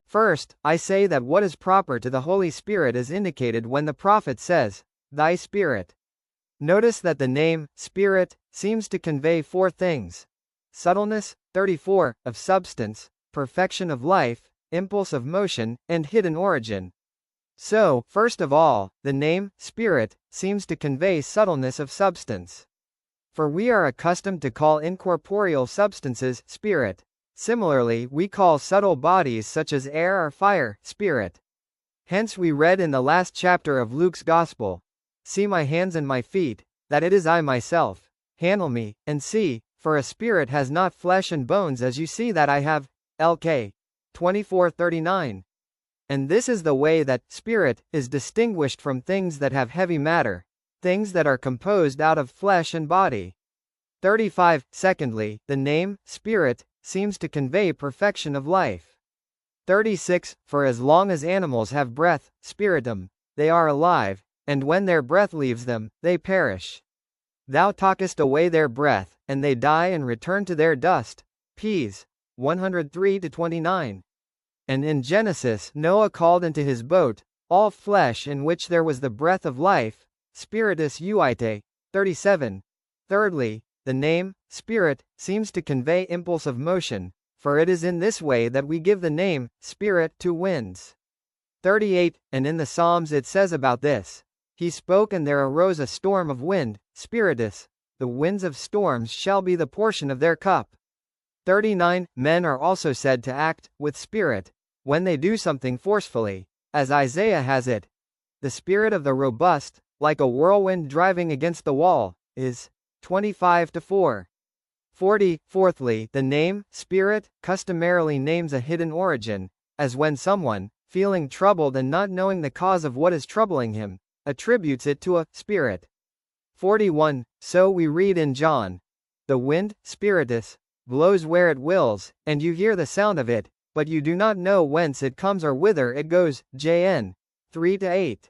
First, I say that what is proper to the Holy Spirit is indicated when the prophet says, "Thy Spirit." Notice that the name, Spirit, seems to convey four things: subtleness, 34, of substance, perfection of life, impulse of motion, and hidden origin. So, first of all, the name, Spirit, seems to convey subtleness of substance. For we are accustomed to call incorporeal substances, spirit. Similarly, we call subtle bodies such as air or fire, spirit. Hence we read in the last chapter of Luke's Gospel, "See my hands and my feet, that it is I myself. Handle me, and see, for a spirit has not flesh and bones as you see that I have." Lk. 24:39. And this is the way that spirit is distinguished from things that have heavy matter, things that are composed out of flesh and body. 35. Secondly, the name, Spirit, seems to convey perfection of life. 36. For as long as animals have breath, spiritum, they are alive, and when their breath leaves them, they perish. Thou takest away their breath, and they die and return to their dust. Ps. 103-29. And in Genesis, Noah called into his boat all flesh in which there was the breath of life, spiritus uite. 37. Thirdly, the name, Spirit, seems to convey impulse of motion, for it is in this way that we give the name, Spirit, to winds. 38. And in the Psalms it says about this, "He spoke and there arose a storm of wind, spiritus, the winds of storms shall be the portion of their cup." 39. Men are also said to act, with spirit, when they do something forcefully, as Isaiah has it, "The spirit of the robust, like a whirlwind driving against the wall," is 25-4. 40. Fourthly, the name, Spirit, customarily names a hidden origin, as when someone, feeling troubled and not knowing the cause of what is troubling him, attributes it to a spirit. 41. So we read in John, "The wind, spiritus, blows where it wills, and you hear the sound of it, but you do not know whence it comes or whither it goes." Jn. 3-8.